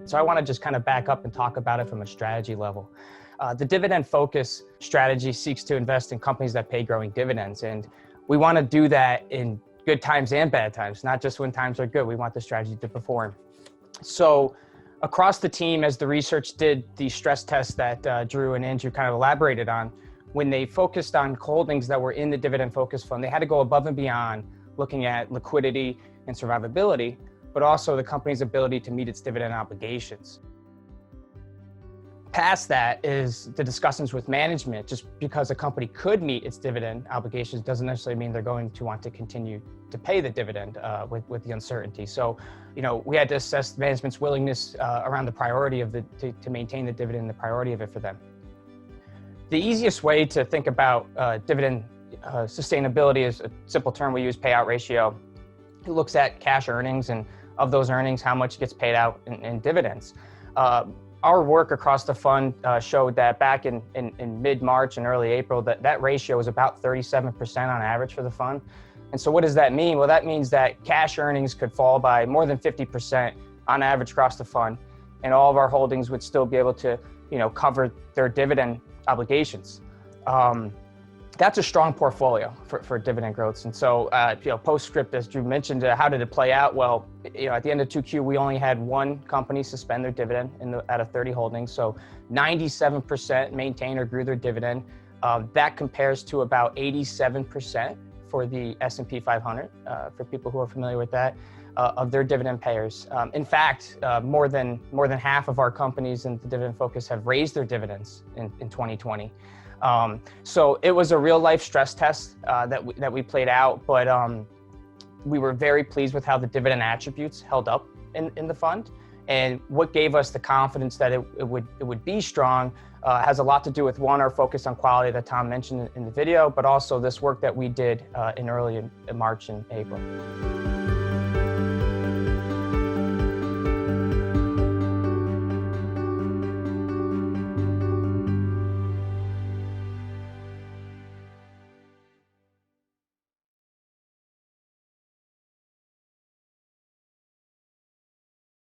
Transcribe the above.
So I want to just kind of back up and talk about it from a strategy level. The dividend focus strategy seeks to invest in companies that pay growing dividends. And we want to do that in good times and bad times, not just when times are good. We want the strategy to perform. So across the team, as the research did the stress test that Drew and Andrew kind of elaborated on, when they focused on holdings that were in the dividend focus fund, they had to go above and beyond looking at liquidity and survivability, but also the company's ability to meet its dividend obligations. Past that is the discussions with management. Just because a company could meet its dividend obligations doesn't necessarily mean they're going to want to continue to pay the dividend with the uncertainty. So, we had to assess management's willingness around the priority of to maintain the dividend, the priority of it for them. The easiest way to think about dividend sustainability is a simple term we use, payout ratio. It looks at cash earnings, and of those earnings, how much gets paid out in dividends. Our work across the fund showed that back in mid-March and early April, that ratio was about 37% on average for the fund. And so what does that mean? Well, that means that cash earnings could fall by more than 50% on average across the fund, and all of our holdings would still be able to, cover their dividend obligations. That's a strong portfolio for dividend growth. And so, postscript, as Drew mentioned, how did it play out? Well, at the end of 2Q, we only had one company suspend their dividend out of 30 holdings. So 97% maintained or grew their dividend. That compares to about 87% for the S&P 500, for people who are familiar with that, of their dividend payers. In fact, more than half of our companies in the dividend focus have raised their dividends in 2020. So it was a real life stress test that we played out, but we were very pleased with how the dividend attributes held up in the fund. And what gave us the confidence that it would be strong has a lot to do with, one, our focus on quality that Tom mentioned in the video, but also this work that we did in early March and April.